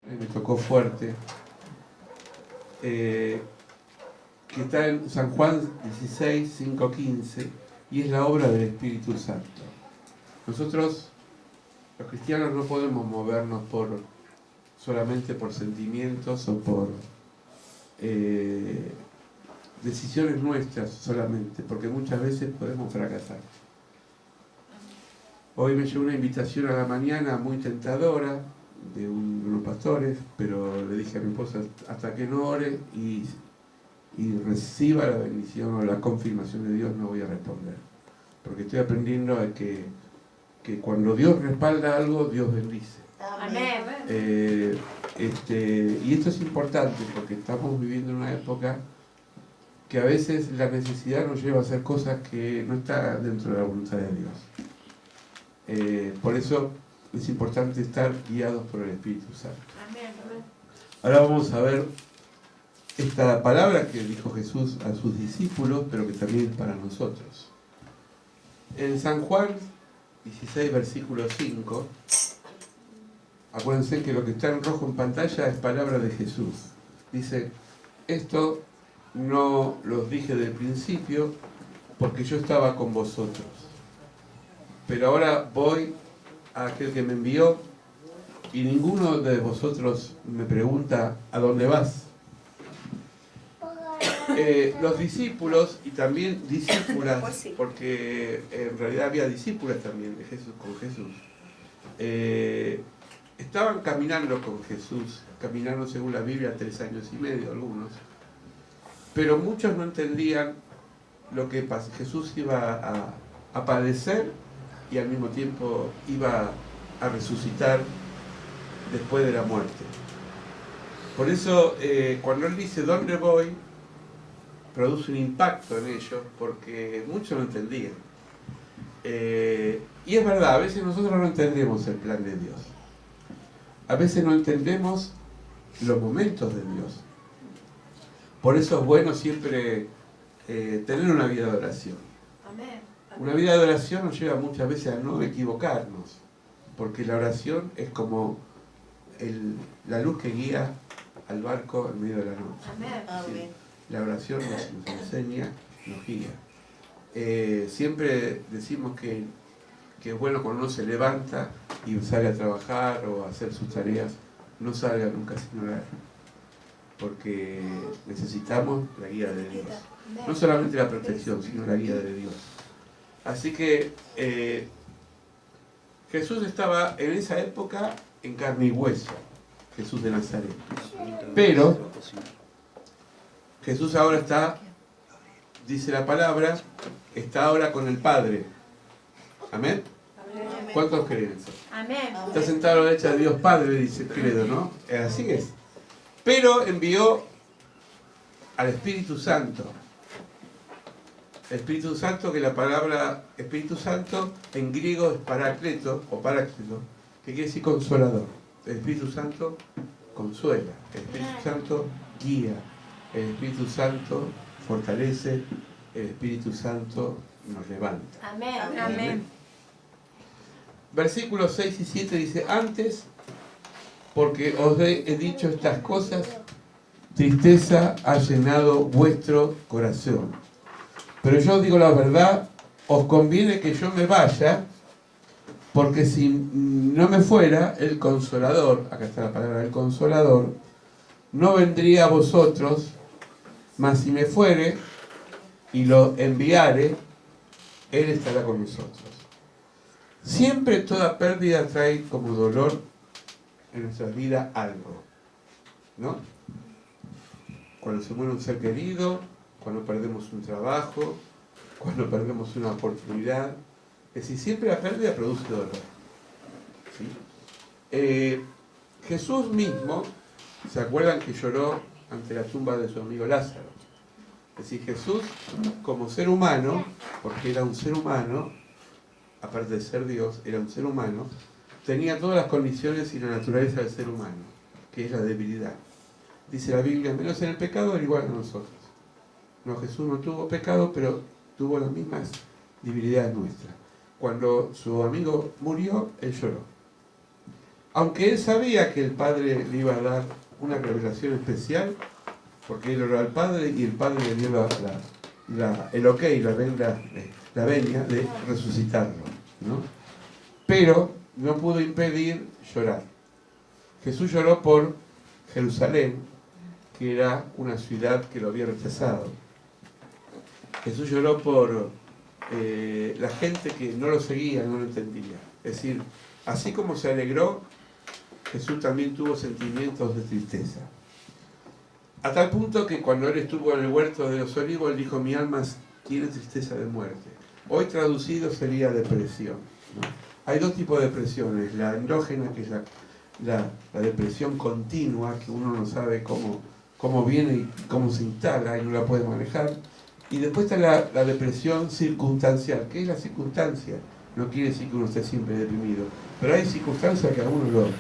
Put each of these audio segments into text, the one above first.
Me tocó fuerte, que está en San Juan 16, 5, 15, y es la obra del Espíritu Santo. Nosotros, los cristianos, no podemos movernos solamente por sentimientos o por decisiones nuestras solamente, porque muchas veces podemos fracasar. Hoy me llegó una invitación a la mañana muy tentadora de unos pastores, pero le dije a mi esposa, hasta que no ore y reciba la bendición o la confirmación de Dios, no voy a responder. Porque estoy aprendiendo a que cuando Dios respalda algo, Dios bendice. Amén. Y esto es importante porque estamos viviendo en una época que a veces la necesidad nos lleva a hacer cosas que no están dentro de la voluntad de Dios. Por eso es importante estar guiados por el Espíritu Santo. Amén. Ahora vamos a ver esta palabra que dijo Jesús a sus discípulos, pero que también es para nosotros. En San Juan 16, versículo 5, acuérdense que lo que está en rojo en pantalla es palabra de Jesús. Dice, esto no los dije del principio porque yo estaba con vosotros. Pero ahora voy a aquel que me envió y ninguno de vosotros me pregunta ¿a dónde vas? Los discípulos y también discípulas, porque en realidad había discípulas también de Jesús, con Jesús, estaban caminando con Jesús, caminando según la Biblia 3 años y medio algunos, pero muchos no entendían lo que Jesús iba a padecer y al mismo tiempo iba a resucitar después de la muerte. Por eso cuando Él dice ¿dónde voy?, produce un impacto en ellos porque muchos no entendían. Y es verdad, a veces nosotros no entendemos el plan de Dios. A veces no entendemos los momentos de Dios. Por eso es bueno siempre tener una vida de oración. Amén. Una vida de oración nos lleva muchas veces a no equivocarnos, porque la oración es como la luz que guía al barco en medio de la noche. Amén. Amén. La oración nos enseña, nos guía. Siempre decimos que es bueno cuando uno se levanta y sale a trabajar o a hacer sus tareas, no salga nunca sin orar, porque necesitamos la guía de Dios. No solamente la protección, sino la guía de Dios. Así que Jesús estaba en esa época en carne y hueso, Jesús de Nazaret. Pero Jesús ahora está, dice la palabra, está ahora con el Padre. ¿Amén? ¿Cuántos creen eso? Amén. Está sentado a la derecha de Dios Padre, dice el credo, ¿no? Así es. Pero envió al Espíritu Santo. El Espíritu Santo, que la palabra Espíritu Santo en griego es paráclito o paráclito, que quiere decir consolador. El Espíritu Santo consuela, el Espíritu Santo guía, el Espíritu Santo fortalece, el Espíritu Santo nos levanta. Amén. Amén. Versículos 6 y 7 dice, antes, porque os he dicho estas cosas, tristeza ha llenado vuestro corazón. Pero yo digo la verdad, os conviene que yo me vaya, porque si no me fuera, el Consolador, acá está la palabra el Consolador, no vendría a vosotros, mas si me fuere y lo enviare, Él estará con nosotros. Siempre toda pérdida trae como dolor en nuestra vida algo, ¿no? Cuando se muere un ser querido, cuando perdemos un trabajo, cuando perdemos una oportunidad. Es decir, siempre la pérdida produce dolor. ¿Sí? Jesús mismo, ¿se acuerdan que lloró ante la tumba de su amigo Lázaro? Es decir, Jesús, como ser humano, porque era un ser humano, aparte de ser Dios, era un ser humano, tenía todas las condiciones y la naturaleza del ser humano, que es la debilidad. Dice la Biblia, menos en el pecado, era igual a nosotros. No, Jesús no tuvo pecado, pero tuvo las mismas debilidades nuestras. Cuando su amigo murió, él lloró. Aunque él sabía que el Padre le iba a dar una revelación especial, porque él oró al Padre y el Padre le dio el ok, la venia de resucitarlo, ¿no? Pero no pudo impedir llorar. Jesús lloró por Jerusalén, que era una ciudad que lo había rechazado. Jesús lloró por la gente que no lo seguía, no lo entendía. Es decir, así como se alegró, Jesús también tuvo sentimientos de tristeza. A tal punto que cuando él estuvo en el huerto de los olivos, él dijo, mi alma tiene tristeza de muerte. Hoy traducido sería depresión, ¿no? Hay dos tipos de depresiones, la endógena, que es la depresión continua, que uno no sabe cómo viene y cómo se instala y no la puede manejar. Y después está la depresión circunstancial. ¿Qué es la circunstancia? No quiere decir que uno esté siempre deprimido, pero hay circunstancias que a uno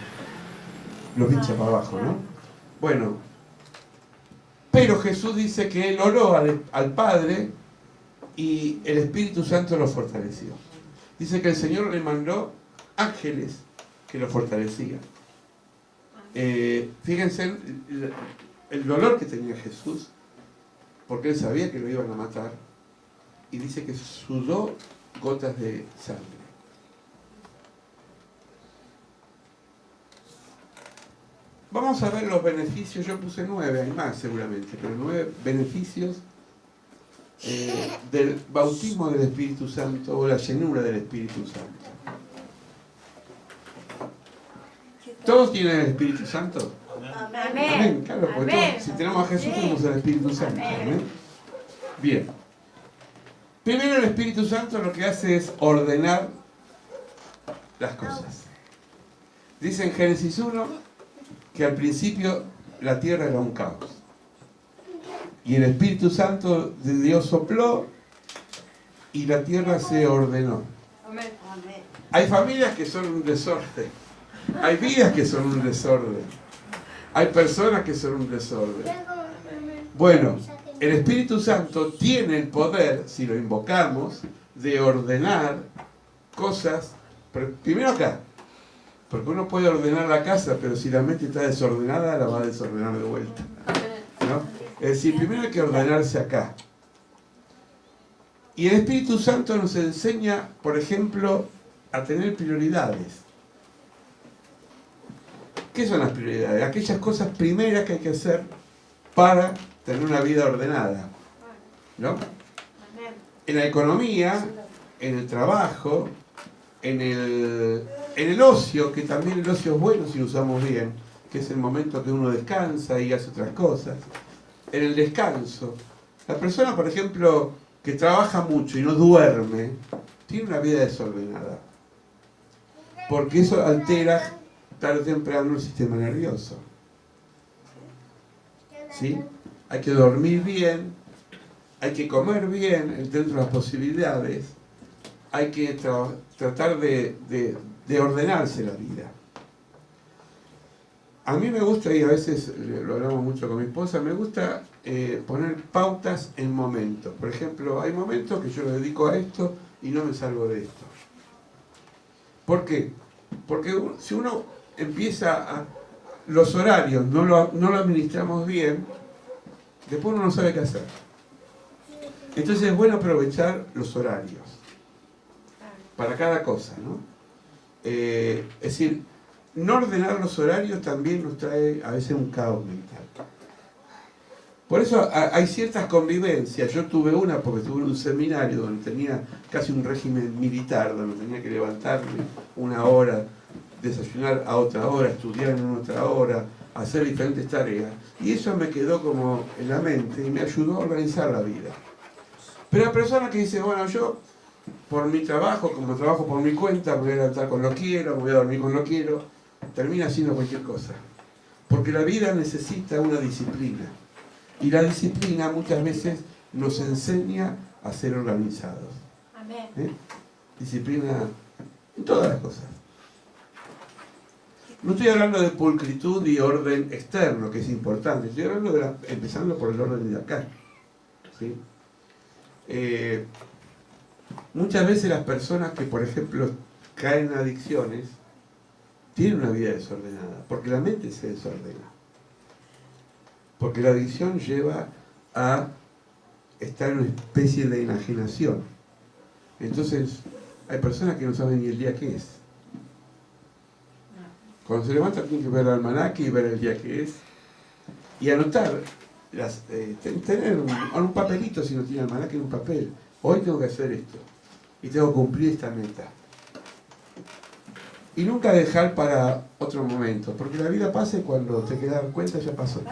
lo pincha para abajo, ¿no? Bueno, pero Jesús dice que él oró al Padre y el Espíritu Santo lo fortaleció. Dice que el Señor le mandó ángeles que lo fortalecían. Fíjense el dolor que tenía Jesús, porque él sabía que lo iban a matar, y dice que sudó gotas de sangre. Vamos a ver los beneficios. Yo puse 9, hay más seguramente, pero 9 beneficios del bautismo del Espíritu Santo o la llenura del Espíritu Santo. ¿Todos tienen el Espíritu Santo? Amén. Amén, claro, porque Amén. todos, si tenemos a Jesús tenemos el Espíritu Santo. Amén. Bien. Primero, el Espíritu Santo lo que hace es ordenar las cosas. Dice en Génesis 1 que al principio la tierra era un caos. Y el Espíritu Santo de Dios sopló y la tierra se ordenó. Amén. Hay familias que son un desorden. Hay vidas que son un desorden. Hay personas que son un desorden. Bueno, el Espíritu Santo tiene el poder, si lo invocamos, de ordenar cosas. Primero acá. Porque uno puede ordenar la casa, pero si la mente está desordenada, la va a desordenar de vuelta, ¿no? Es decir, primero hay que ordenarse acá. Y el Espíritu Santo nos enseña, por ejemplo, a tener prioridades. ¿Qué son las prioridades? Aquellas cosas primeras que hay que hacer para tener una vida ordenada, ¿no? En la economía, en el trabajo, en el ocio, que también el ocio es bueno si lo usamos bien, que es el momento que uno descansa y hace otras cosas. En el descanso. La persona, por ejemplo, que trabaja mucho y no duerme, tiene una vida desordenada. Porque eso altera tarde o temprano el sistema nervioso. ¿Sí? Hay que dormir bien, hay que comer bien dentro de las posibilidades, hay que tratar de ordenarse la vida. A mí me gusta, y a veces lo hablamos mucho con mi esposa, me gusta poner pautas en momentos. Por ejemplo, hay momentos que yo lo dedico a esto y no me salgo de esto. ¿Por qué? Porque si uno empieza los horarios, no lo administramos bien, después uno no sabe qué hacer. Entonces es bueno aprovechar los horarios para cada cosa, ¿no? Es decir, no ordenar los horarios también nos trae a veces un caos mental. Por eso hay ciertas convivencias. Yo tuve una porque estuve en un seminario donde tenía casi un régimen militar, donde tenía que levantarme una hora, desayunar a otra hora, estudiar en otra hora, hacer diferentes tareas. Y eso me quedó como en la mente y me ayudó a organizar la vida. Pero la persona que dice, bueno, yo por mi trabajo, como trabajo por mi cuenta, me voy a levantar cuando quiero, me voy a dormir cuando quiero, termina haciendo cualquier cosa. Porque la vida necesita una disciplina. Y la disciplina muchas veces nos enseña a ser organizados. Amén. Disciplina en todas las cosas. No estoy hablando de pulcritud y orden externo, que es importante. Estoy hablando empezando por el orden de acá. ¿Sí? Muchas veces las personas que, por ejemplo, caen en adicciones, tienen una vida desordenada, porque la mente se desordena. Porque la adicción lleva a estar en una especie de enajenación. Entonces, hay personas que no saben ni el día que es. Cuando se levantan tienen que ver el almanaque y ver el día que es. Y anotar, tener un papelito si no tiene almanaque en un papel. Hoy tengo que hacer esto. Y tengo que cumplir esta meta. Y nunca dejar para otro momento. Porque la vida pasa y cuando te quedas cuenta ya pasó.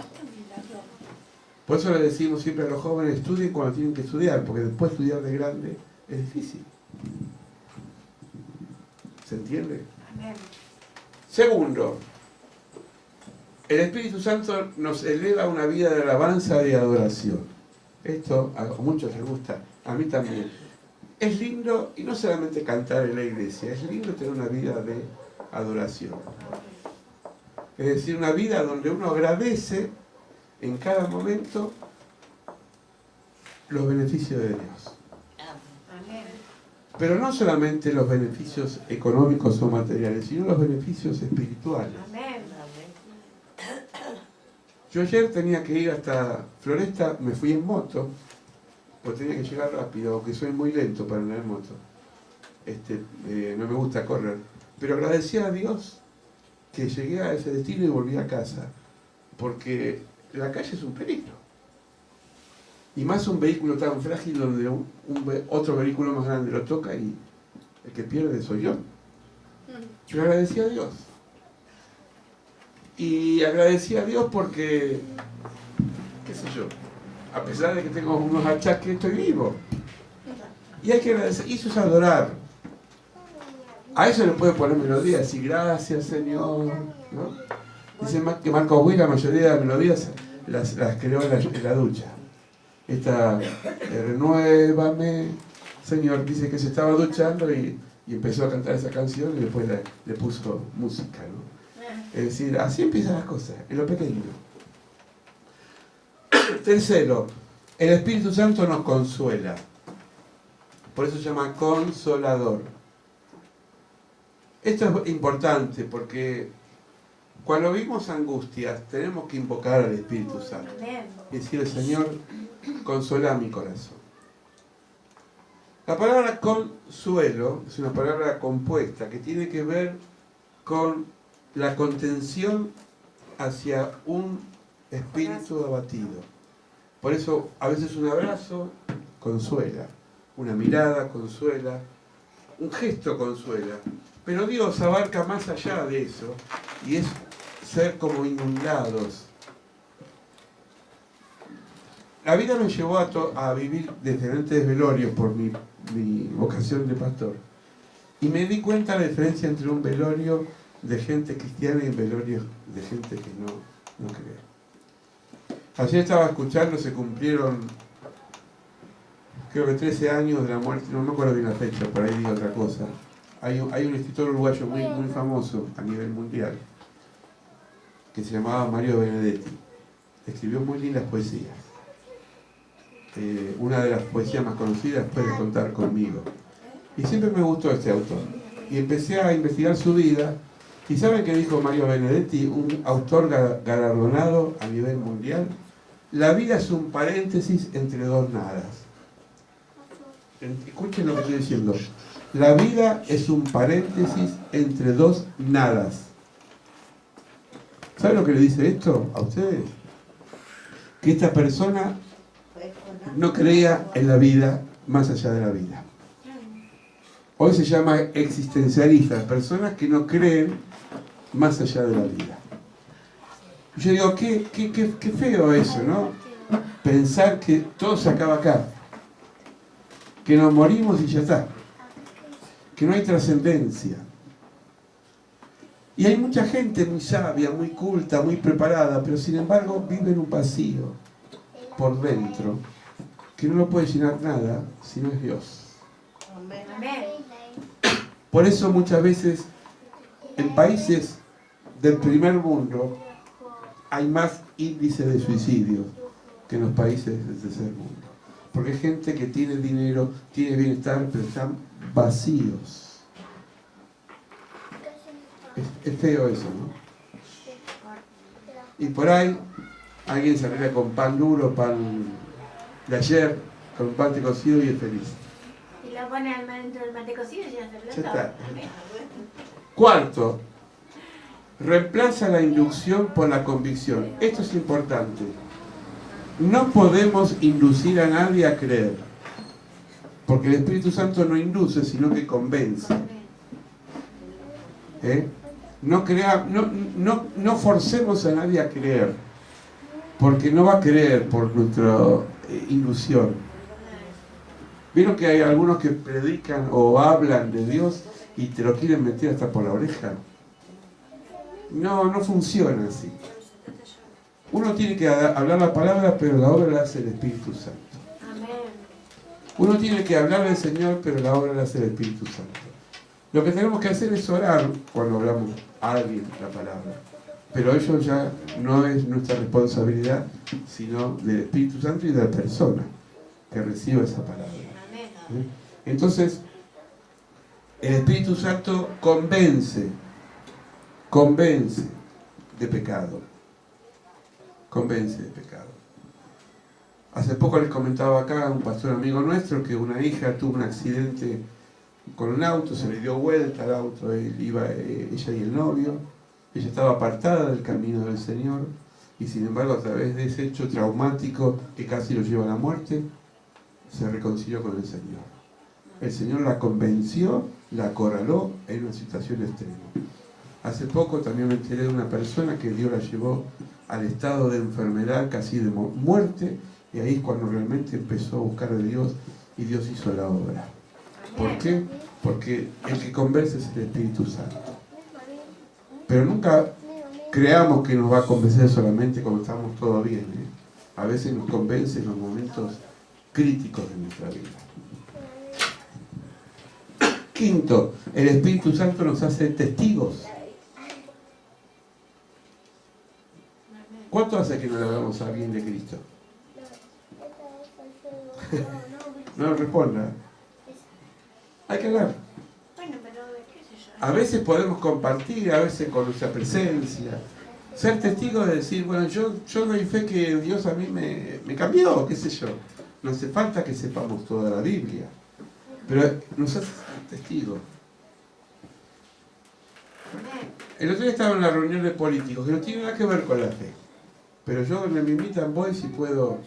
Por eso le decimos siempre a los jóvenes, estudien cuando tienen que estudiar, porque después estudiar de grande es difícil. ¿Se entiende? Amén. Segundo, el Espíritu Santo nos eleva a una vida de alabanza y adoración. Esto a muchos les gusta, a mí también. Es lindo, y no solamente cantar en la iglesia, es lindo tener una vida de adoración. Es decir, una vida donde uno agradece en cada momento los beneficios de Dios. Amén. Pero no solamente los beneficios económicos o materiales, sino los beneficios espirituales. Amén. Yo ayer tenía que ir hasta Floresta, me fui en moto, pues tenía que llegar rápido, aunque soy muy lento para andar en moto. No me gusta correr. Pero agradecí a Dios que llegué a ese destino y volví a casa, porque la calle es un peligro. Y más un vehículo tan frágil donde otro vehículo más grande lo toca y el que pierde soy yo. Yo agradecí a Dios. Y agradecí a Dios porque, qué sé yo, a pesar de que tengo unos achaques, estoy vivo. Y hay que agradecer, y eso es adorar. A eso le puede poner melodía, decir gracias Señor, ¿no? Dice que Marco Witt la mayoría de las melodías las creó en la ducha. Esta, renuévame, Señor, dice que se estaba duchando y empezó a cantar esa canción y después le puso música, ¿no? Es decir, así empiezan las cosas, en lo pequeño. Tercero, el Espíritu Santo nos consuela. Por eso se llama consolador. Esto es importante porque cuando vivimos angustias tenemos que invocar al Espíritu Santo. Amén. Y decirle, Señor, consuela mi corazón. La palabra consuelo es una palabra compuesta que tiene que ver con la contención hacia un espíritu abatido. Por eso a veces un abrazo consuela, una mirada consuela, un gesto consuela. Pero Dios abarca más allá de eso y es ser como inundados. La vida me llevó a vivir diferentes velorios por mi vocación de pastor. Y me di cuenta de la diferencia entre un velorio de gente cristiana y un velorio de gente que no cree. Ayer estaba escuchando, se cumplieron creo que 13 años de la muerte, no me acuerdo bien la fecha, por ahí digo otra cosa. Hay un escritor uruguayo muy famoso a nivel mundial que se llamaba Mario Benedetti. Escribió muy lindas poesías. Una de las poesías más conocidas Puedes contar conmigo. Y siempre me gustó este autor. Y empecé a investigar su vida. ¿Y saben qué dijo Mario Benedetti, un autor galardonado a nivel mundial? La vida es un paréntesis entre dos nadas. Escuchen lo que estoy diciendo. La vida es un paréntesis entre dos nadas. ¿Saben lo que le dice esto a ustedes? Que esta persona no creía en la vida más allá de la vida. Hoy se llama existencialistas, personas que no creen más allá de la vida. Yo digo, qué feo eso, ¿no? Pensar que todo se acaba acá, que nos morimos y ya está, que no hay trascendencia. Y hay mucha gente muy sabia, muy culta, muy preparada, pero sin embargo vive en un vacío por dentro, que no lo puede llenar nada si no es Dios. Amén. Por eso muchas veces en países del primer mundo hay más índice de suicidio que en los países del tercer mundo. Porque hay gente que tiene dinero, tiene bienestar, pero están vacíos. Es feo eso, ¿no? Y por ahí alguien se arregla con pan duro, pan de ayer, con un pan cocido y es feliz. Y lo pone dentro del mate cocido y ya se Ya está. Amén. Cuarto, reemplaza la inducción por la convicción. Esto es importante. No podemos inducir a nadie a creer, porque el Espíritu Santo no induce, sino que convence. No forcemos a nadie a creer, porque no va a creer por nuestra ilusión. ¿Vieron que hay algunos que predican o hablan de Dios y te lo quieren meter hasta por la oreja? No funciona así. Uno tiene que hablar la palabra, pero la obra la hace el Espíritu Santo. Uno tiene que hablar del Señor, pero la obra la hace el Espíritu Santo. Lo que tenemos que hacer es orar cuando hablamos a alguien la palabra. Pero eso ya no es nuestra responsabilidad, sino del Espíritu Santo y de la persona que reciba esa palabra. Entonces, el Espíritu Santo convence de pecado. Convence de pecado. Hace poco les comentaba acá a un pastor amigo nuestro que una hija tuvo un accidente con un auto, se le dio vuelta al auto, ella y el novio, ella estaba apartada del camino del Señor y sin embargo a través de ese hecho traumático que casi lo lleva a la muerte, se reconcilió con el Señor. El Señor la convenció, la acorraló en una situación extrema. Hace poco también me enteré de una persona que Dios la llevó al estado de enfermedad, casi de muerte, y ahí es cuando realmente empezó a buscar a Dios y Dios hizo la obra. ¿Por qué? Porque el que convence es el Espíritu Santo. Pero nunca creamos que nos va a convencer solamente cuando estamos todo bien. A veces nos convence en los momentos críticos de nuestra vida. Quinto, el Espíritu Santo nos hace testigos. ¿Cuánto hace que no le hablamos a alguien de Cristo? No responda. Hay que hablar. Bueno, pero qué sé yo. A veces podemos compartir, a veces con nuestra presencia. Ser testigos de decir, bueno, yo doy fe que Dios a mí me cambió, qué sé yo. No hace falta que sepamos toda la Biblia. Pero nos hace testigos. El otro día estaba en una reunión de políticos que no tiene nada que ver con la fe. Pero yo me invitan, voy, si puedo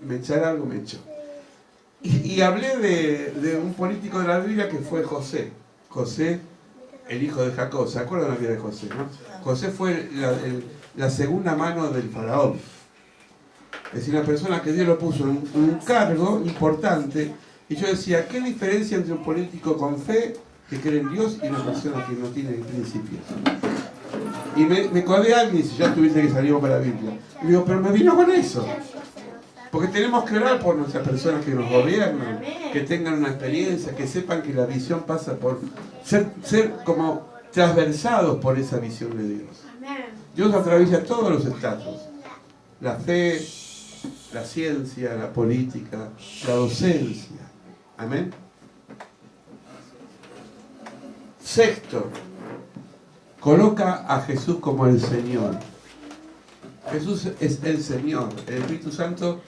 me echar algo, me echo. Y hablé de un político de la Biblia que fue José. José, el hijo de Jacob. ¿Se acuerdan la vida de José, no? José fue la segunda mano del faraón. Es decir, una persona que Dios lo puso en un cargo importante. Y yo decía, ¿qué diferencia entre un político con fe que cree en Dios y una persona que no tiene principios? Y me codé a alguien y dice, ya tuviste que salir para la Biblia. Y digo, pero me vino con eso. Porque tenemos que orar por nuestras personas que nos gobiernan, que tengan una experiencia, que sepan que la visión pasa por ser como transversados por esa visión de Dios. Dios atraviesa todos los estatus. La fe, la ciencia, la política, la docencia. Amén. Sexto, coloca a Jesús como el Señor. Jesús es el Señor. El Espíritu Santo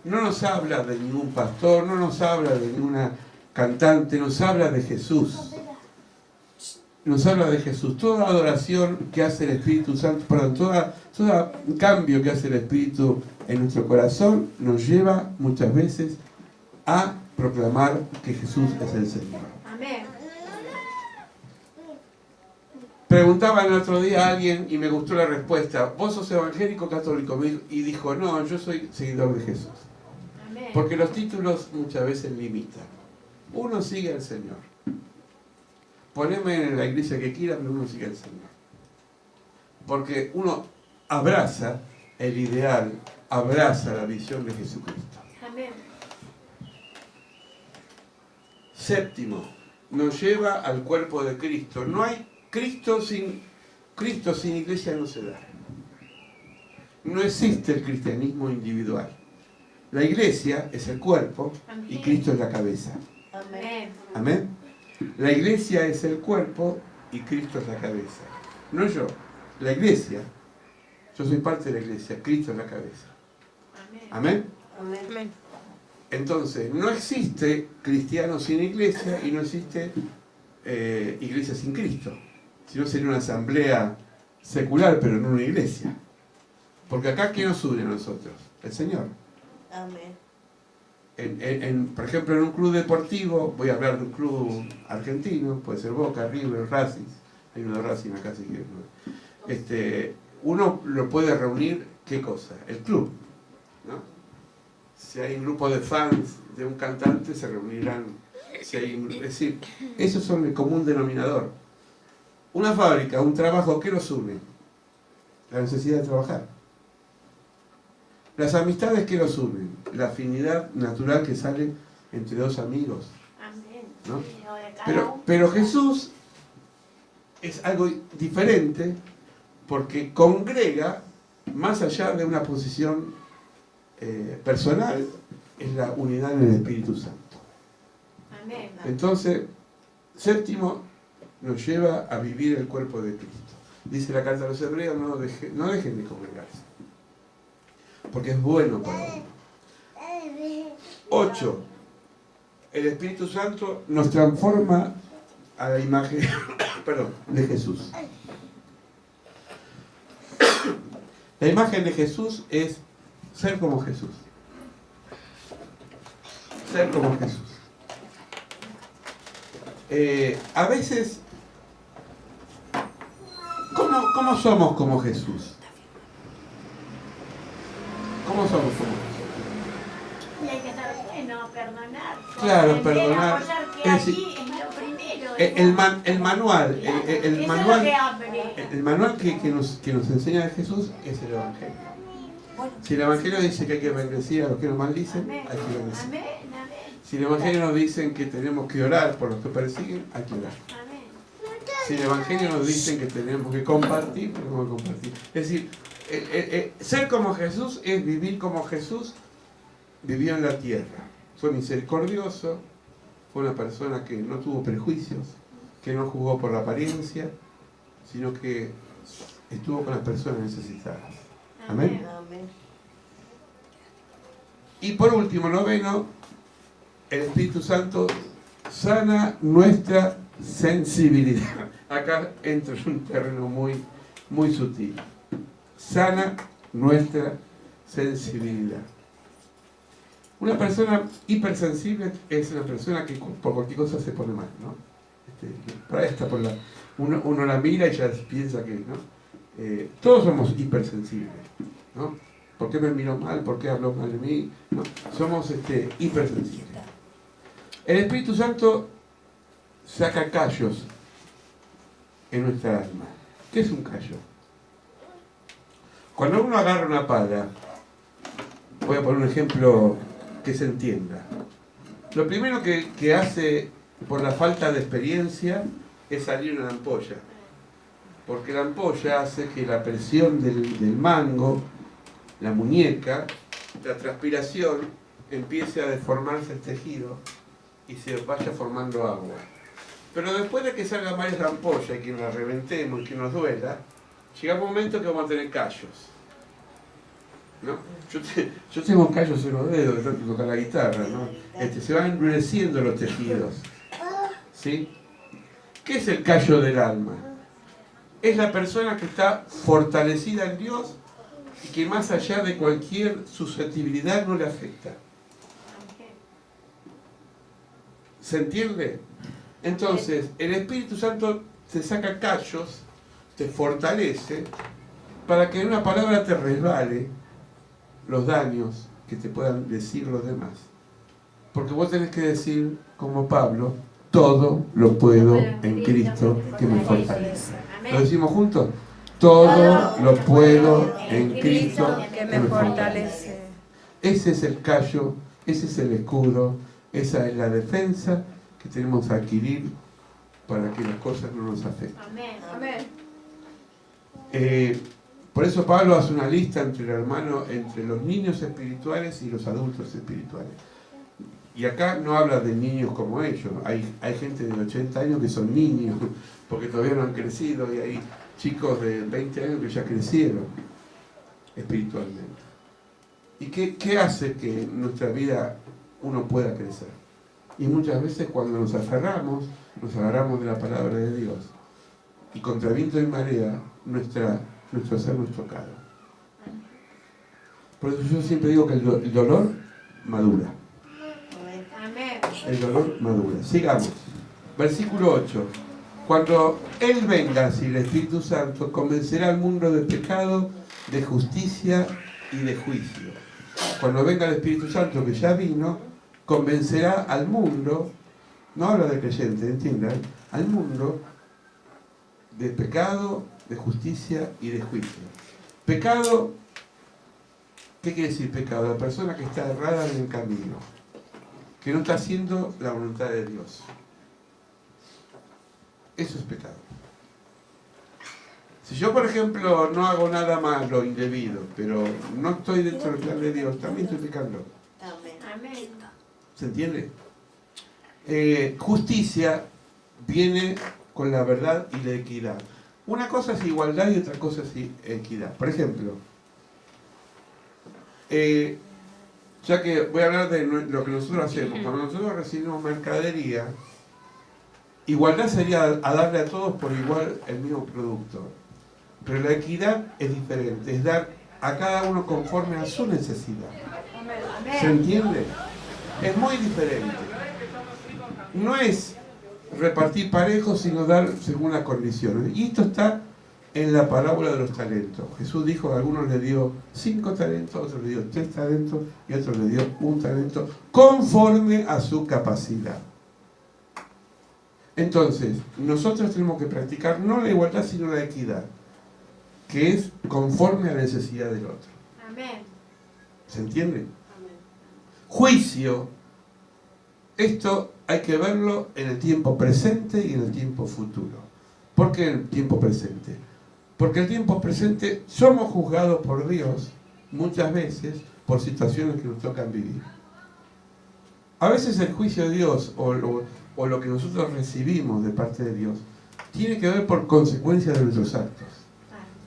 no nos habla de ningún pastor, no nos habla de ninguna cantante, nos habla de Jesús. Nos habla de Jesús. Toda adoración que hace el Espíritu Santo, perdón, todo cambio que hace el Espíritu en nuestro corazón nos lleva muchas veces a proclamar que Jesús es el Señor. Amén. Preguntaba el otro día a alguien y me gustó la respuesta. ¿Vos sos evangélico católico? Y dijo, no, yo soy seguidor de Jesús. Amén. Porque los títulos muchas veces limitan. Uno sigue al Señor. Poneme en la iglesia que quiera, pero uno sigue al Señor. Porque uno abraza el ideal, abraza la visión de Jesucristo. Amén. Séptimo, nos lleva al cuerpo de Cristo. No hay Cristo sin iglesia, no se da. No existe el cristianismo individual. La iglesia es el cuerpo y Cristo es la cabeza. Amén. Amén. La iglesia es el cuerpo y Cristo es la cabeza. No yo, la iglesia. Yo soy parte de la iglesia, Cristo es la cabeza. Amén. ¿Amén? Amén. Entonces, no existe cristiano sin iglesia y no existe iglesia sin Cristo. Si no sería una asamblea secular, pero no una iglesia. Porque acá, ¿qué nos une a nosotros? El Señor. Amén. Por ejemplo, en un club deportivo, voy a hablar de un club argentino, puede ser Boca, River, Racing, hay uno de Racing acá, si quieren. Uno lo puede reunir, ¿qué cosa? El club, ¿no? Si hay un grupo de fans de un cantante, se reunirán. Es decir, esos son el común denominador. Una fábrica, un trabajo, ¿qué los une? La necesidad de trabajar. Las amistades, ¿qué los unen? La afinidad natural que sale entre dos amigos. Amén. ¿No? Sí, o de cada uno. Pero Jesús es algo diferente porque congrega más allá de una posición personal, es la unidad en el Espíritu Santo. Amén. Entonces, séptimo, nos lleva a vivir el cuerpo de Cristo. Dice la carta a los hebreos, no dejen de congregarse, porque es bueno para uno. 8. El Espíritu Santo nos transforma a la imagen de Jesús. La imagen de Jesús es ser como Jesús. Ser como Jesús. A veces, ¿cómo somos como Jesús? ¿Cómo somos como Jesús? Y hay que saber bueno, perdonar. Claro, comprender, perdonar. apoyar que Es decir, allí es lo primero. El manual, Claro, el eso es lo manual, que abre. el manual que nos enseña de Jesús es el Evangelio. Si el Evangelio dice que hay que bendecir a los que nos maldicen, Amén. hay que bendecir. Amén. Amén. Si el Evangelio nos dice que tenemos que orar por los que persiguen, hay que orar. Amén. Si el Evangelio nos dice que tenemos que compartir, tenemos que compartir. Es decir, ser como Jesús es vivir como Jesús vivió en la tierra. Fue misericordioso, fue una persona que no tuvo prejuicios, que no jugó por la apariencia, sino que estuvo con las personas necesitadas. Amén. Amén. Y por último, 9, el Espíritu Santo sana nuestra sensibilidad. Acá entra en un terreno muy, muy sutil. Sana nuestra sensibilidad. Una persona hipersensible es una persona que por cualquier cosa se pone mal, ¿no? Por ahí está uno la mira y ya piensa que, ¿no? Todos somos hipersensibles, ¿no? ¿Por qué me miró mal? ¿Por qué habló mal de mí? ¿No? Somos hipersensibles. El Espíritu Santo saca callos en nuestra alma. ¿Qué es un callo? Cuando uno agarra una pala, voy a poner un ejemplo que se entienda. Lo primero que hace por la falta de experiencia es salir una ampolla. Porque la ampolla hace que la presión del mango, la muñeca, la transpiración, empiece a deformarse el tejido y se vaya formando agua. Pero después de que salga mal esa ampolla y que la reventemos y que nos duela, llega un momento que vamos a tener callos, ¿no? Yo tengo callos en los dedos de tanto tocar la guitarra, ¿no? Se van endureciendo los tejidos, ¿sí? ¿Qué es el callo del alma? Es la persona que está fortalecida en Dios y que más allá de cualquier susceptibilidad no le afecta. ¿Se entiende? Entonces, el Espíritu Santo te saca callos, te fortalece, para que en una palabra te resbale los daños que te puedan decir los demás. Porque vos tenés que decir, como Pablo, todo lo puedo en Cristo que me fortalece. ¿Lo decimos juntos? Todo lo puedo en Cristo que me fortalece. Ese es el callo, ese es el escudo, esa es la defensa que tenemos que adquirir para que las cosas no nos afecten. Amén. Amén. Por eso Pablo hace una lista entre los niños espirituales y los adultos espirituales. Y acá no habla de niños como ellos. Hay gente de 80 años que son niños, porque todavía no han crecido y hay chicos de 20 años que ya crecieron espiritualmente. ¿Y qué hace que en nuestra vida uno pueda crecer? Y muchas veces cuando nos agarramos de la palabra de Dios y contra viento y marea, nuestro ser nos tocado. Por eso yo siempre digo que el dolor madura. Amén. El dolor madura. Sigamos. Versículo 8. Cuando Él venga, si el Espíritu Santo, convencerá al mundo de pecado, de justicia y de juicio. Cuando venga el Espíritu Santo, que ya vino, convencerá al mundo, no habla de creyente, entiendan, al mundo de pecado, de justicia y de juicio. Pecado, ¿qué quiere decir pecado? La persona que está errada en el camino, que no está haciendo la voluntad de Dios. Eso es pecado. Si yo, por ejemplo, no hago nada malo, indebido, pero no estoy dentro del plan de Dios, también estoy pecando. Amén. ¿Se entiende? Justicia viene con la verdad y la equidad. Una cosa es igualdad y otra cosa es equidad. Por ejemplo, ya que voy a hablar de lo que nosotros hacemos. Cuando nosotros recibimos mercadería, igualdad sería a darle a todos por igual el mismo producto. Pero la equidad es diferente, es dar a cada uno conforme a su necesidad. ¿Se entiende? Es muy diferente. No es repartir parejos, sino dar según las condiciones. Y esto está en la parábola de los talentos. Jesús dijo que a algunos le dio 5 talentos, a otros le dio 3 talentos y a otros le dio 1 talento, conforme a su capacidad. Entonces, nosotros tenemos que practicar no la igualdad, sino la equidad, que es conforme a la necesidad del otro. Amén. ¿Se entiende? Juicio. Esto hay que verlo en el tiempo presente y en el tiempo futuro. ¿Por qué en el tiempo presente? Porque en el tiempo presente somos juzgados por Dios muchas veces por situaciones que nos tocan vivir. A veces el juicio de Dios o lo que nosotros recibimos de parte de Dios tiene que ver por consecuencia de nuestros actos.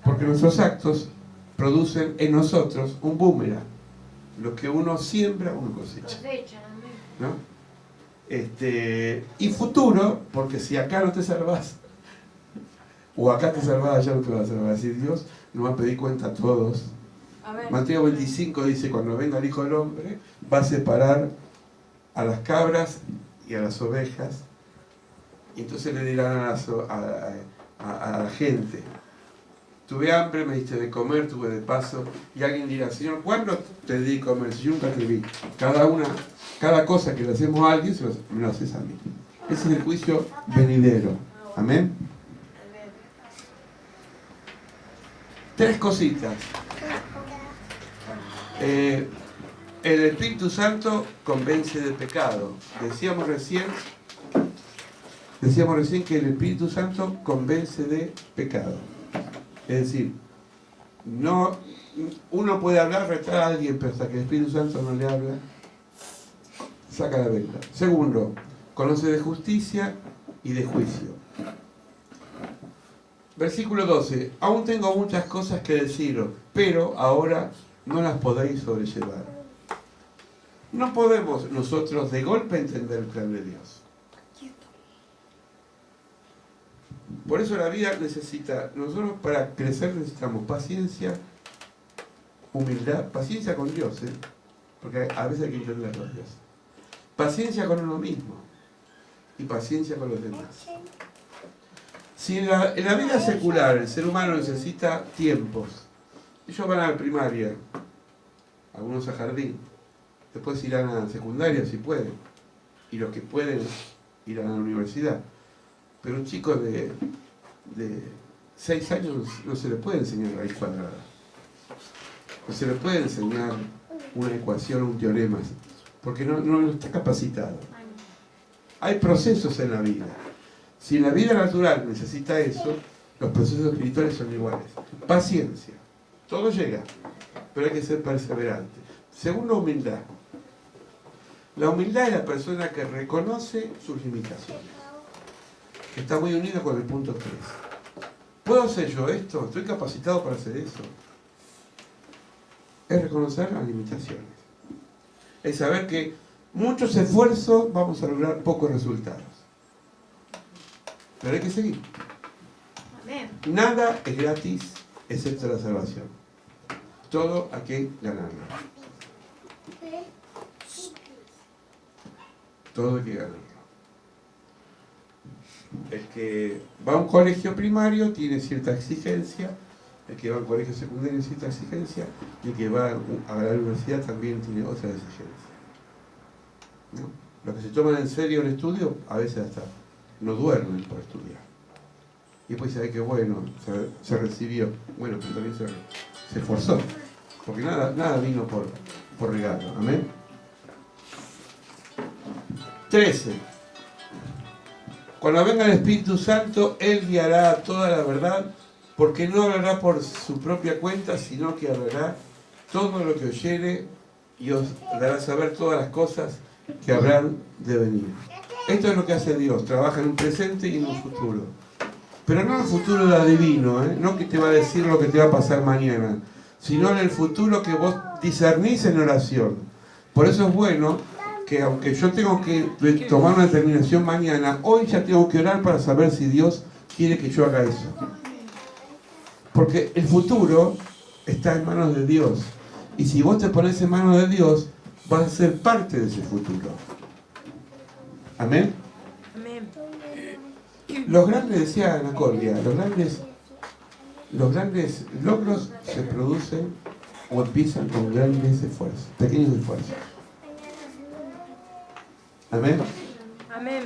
Porque nuestros actos producen en nosotros un boomerang. Lo que uno siembra, uno cosecha. ¿No? Y futuro, porque si acá no te salvás, o acá te salvás, allá no te vas a salvar. Si Dios nos va a pedir cuenta a todos. Amén. Mateo 25 dice, cuando venga el Hijo del Hombre, va a separar a las cabras y a las ovejas. Y entonces le dirán a la gente, tuve hambre, me diste de comer, tuve de paso. Y alguien dirá, Señor, ¿cuándo te di de comer? Si yo nunca te vi. Cada cosa que le hacemos a alguien, me lo haces a mí. Ese es el juicio venidero. Amén. 3 cositas. El Espíritu Santo convence de pecado. Decíamos recién que el Espíritu Santo convence de pecado. Es decir, uno puede hablar, retar a alguien, pero hasta que el Espíritu Santo no le habla, saca la venta. Segundo, conoce de justicia y de juicio. Versículo 12. Aún tengo muchas cosas que deciros, pero ahora no las podéis sobrellevar. No podemos nosotros de golpe entender el plan de Dios. Por eso la vida nosotros para crecer necesitamos paciencia, humildad, paciencia con Dios, porque a veces hay que entenderlo a Dios. Paciencia con uno mismo y paciencia con los demás. Si en la vida secular el ser humano necesita tiempos, ellos van a la primaria, algunos a jardín, después irán a la secundaria si pueden, y los que pueden irán a la universidad. Pero un chico de 6 años no se le puede enseñar raíz cuadrada, no se le puede enseñar una ecuación, un teorema, porque no está capacitado. Hay procesos en la vida. Si la vida natural necesita eso, los procesos espirituales son iguales. Paciencia. Todo llega, pero hay que ser perseverante. Segundo, humildad. La humildad es la persona que reconoce sus limitaciones. que está muy unido con el punto 3. ¿Puedo hacer yo esto? ¿Estoy capacitado para hacer eso? Es reconocer las limitaciones. Es saber que muchos esfuerzos vamos a lograr pocos resultados. Pero hay que seguir. Amén. Nada es gratis excepto la salvación. Todo hay que ganarlo. Todo hay que ganarlo. El que va a un colegio primario tiene cierta exigencia, el que va a un colegio secundario tiene cierta exigencia, y el que va a la universidad también tiene otra exigencia. ¿No? Los que se toman en serio el estudio, a veces hasta no duermen por estudiar. Y después sabe que bueno, se recibió, bueno, pero también se esforzó, porque nada vino por regalo. Amén. 13. Cuando venga el Espíritu Santo, Él guiará toda la verdad, porque no hablará por su propia cuenta, sino que hablará todo lo que oyere y os dará a saber todas las cosas que habrán de venir. Esto es lo que hace Dios, trabaja en un presente y en un futuro. Pero no en el futuro de adivino, no que te va a decir lo que te va a pasar mañana, sino en el futuro que vos discernís en oración. Por eso es bueno que aunque yo tengo que tomar una determinación mañana, hoy ya tengo que orar para saber si Dios quiere que yo haga eso. Porque el futuro está en manos de Dios. Y si vos te pones en manos de Dios, vas a ser parte de ese futuro. Amén. Amén. Los grandes, decía Ana Cordia, los grandes logros se producen o empiezan con grandes esfuerzos, pequeños esfuerzos. Amén. Amén.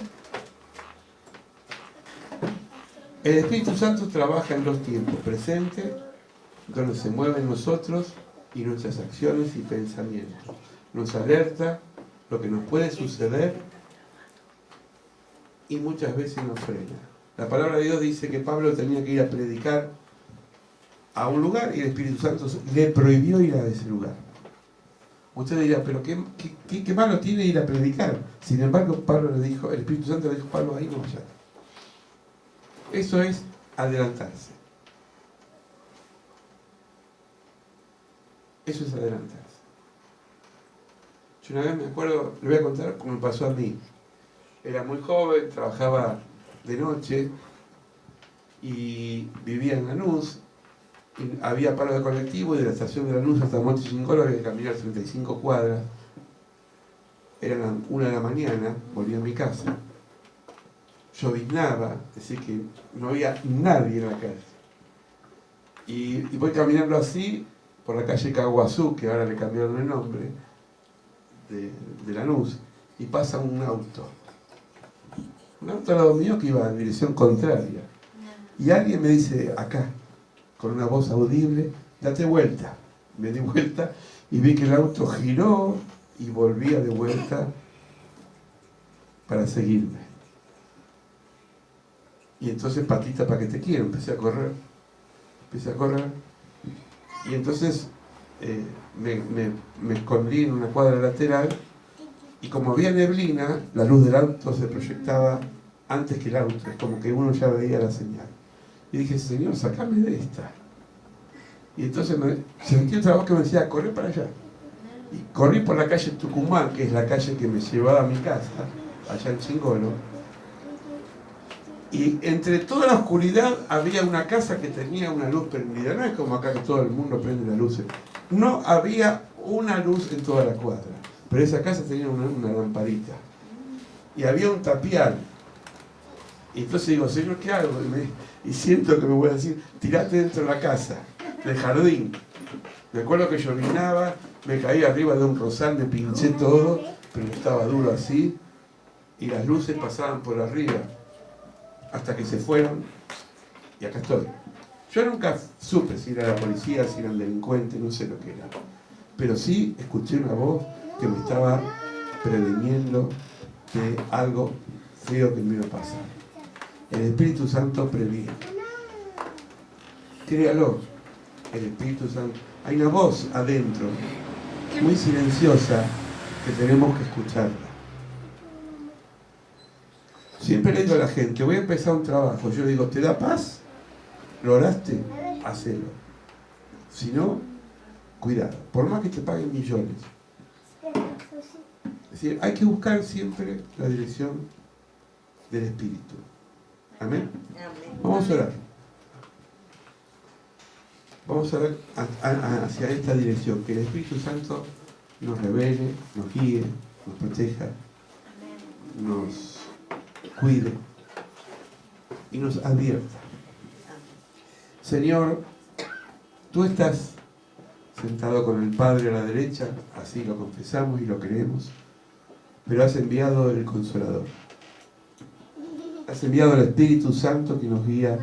El Espíritu Santo trabaja en los tiempos presentes, donde se mueven nosotros y nuestras acciones y pensamientos. Nos alerta lo que nos puede suceder y muchas veces nos frena. La palabra de Dios dice que Pablo tenía que ir a predicar a un lugar y el Espíritu Santo le prohibió ir a ese lugar. Usted dirá, pero ¿qué malo tiene ir a predicar? Sin embargo, Pablo le dijo, el Espíritu Santo le dijo, Pablo, ahí no vayas. Eso es adelantarse. Eso es adelantarse. Yo una vez me acuerdo, le voy a contar cómo me pasó a mí. Era muy joven, trabajaba de noche y vivía en Lanús. Y había paro de colectivo y de la estación de Lanús hasta Monte Chingolo había que caminar 35 cuadras. Eran las 1 de la mañana, volví a mi casa. Lloviznaba, es decir que no había nadie en la calle. Y voy caminando así por la calle Caguazú, que ahora le cambiaron el nombre, de Lanús, y pasa un auto. Un auto al lado mío que iba en dirección contraria. Y alguien me dice, acá, con una voz audible, date vuelta. Me di vuelta y vi que el auto giró y volvía de vuelta para seguirme. Y entonces, patita para que te quiero, empecé a correr. Y entonces me escondí en una cuadra lateral y como había neblina, la luz del auto se proyectaba antes que el auto, es como que uno ya veía la señal. Y dije, Señor, sacame de esta. Y entonces sentí otra voz que me decía, corre para allá. Y corrí por la calle Tucumán, que es la calle que me llevaba a mi casa, allá en Chingolo. Y entre toda la oscuridad había una casa que tenía una luz prendida. No es como acá que todo el mundo prende las luces. No había una luz en toda la cuadra. Pero esa casa tenía una lamparita. Y había un tapial. Y entonces digo, Señor, ¿qué hago? Y siento que me voy a decir, tirate dentro de la casa, del jardín. Me acuerdo que llovinaba, me caí arriba de un rosal, me pinché todo, pero estaba duro así. Y las luces pasaban por arriba. Hasta que se fueron, y acá estoy. Yo nunca supe si era la policía, si era el delincuente, no sé lo que era. Pero sí escuché una voz que me estaba previniendo de algo feo que me iba a pasar. El Espíritu Santo previene. Créalo, el Espíritu Santo. Hay una voz adentro, muy silenciosa, que tenemos que escucharla. Siempre le digo a la gente, voy a empezar un trabajo. Yo digo, ¿te da paz? ¿Lo oraste? Hacelo. Si no, cuidado. Por más que te paguen millones. Es decir, hay que buscar siempre la dirección del Espíritu. Amén. Vamos a orar. Vamos a ver hacia esta dirección, que el Espíritu Santo nos revele, nos guíe, nos proteja, nos cuide y nos advierta. Señor, tú estás sentado con el Padre a la derecha, así lo confesamos y lo creemos, pero has enviado el Consolador. Has enviado el Espíritu Santo que nos guía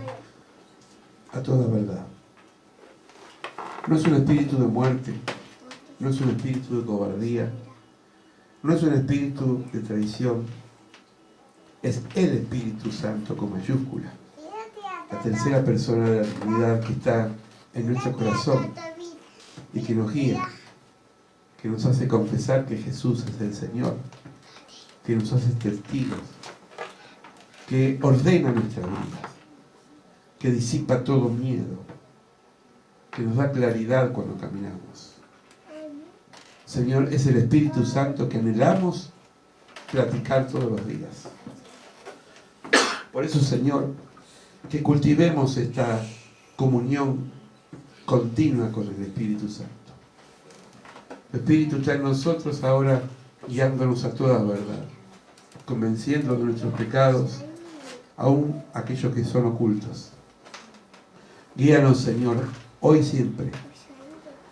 a toda verdad. No es un espíritu de muerte, no es un espíritu de cobardía, no es un espíritu de traición, es el Espíritu Santo con mayúscula, la tercera persona de la Trinidad que está en nuestro corazón y que nos guía, que nos hace confesar que Jesús es el Señor, que nos hace testigos, que ordena nuestras vidas, que disipa todo miedo, que nos da claridad cuando caminamos. Señor, es el Espíritu Santo que anhelamos platicar todos los días. Por eso, Señor, que cultivemos esta comunión continua con el Espíritu Santo. El Espíritu está en nosotros ahora guiándonos a toda verdad, convenciendo de nuestros pecados, aún aquellos que son ocultos. Guíanos, Señor, hoy y siempre,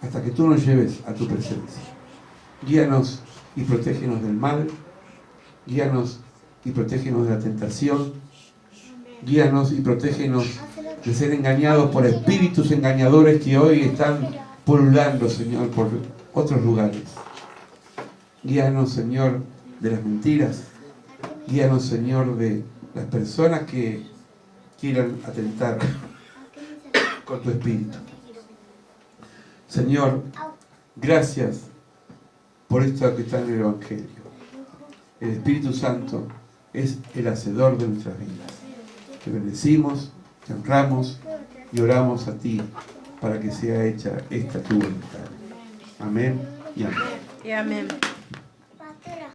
hasta que tú nos lleves a tu presencia. Guíanos y protégenos del mal, guíanos y protégenos de la tentación, guíanos y protégenos de ser engañados por espíritus engañadores que hoy están pululando, Señor, por otros lugares. Guíanos, Señor, de las mentiras, guíanos, Señor, de las personas que quieran atentar con tu espíritu. Señor, gracias por esto que está en el Evangelio. El Espíritu Santo es el hacedor de nuestras vidas. Te bendecimos, te honramos y oramos a ti para que sea hecha esta tu voluntad. Amén y amén. Y amén.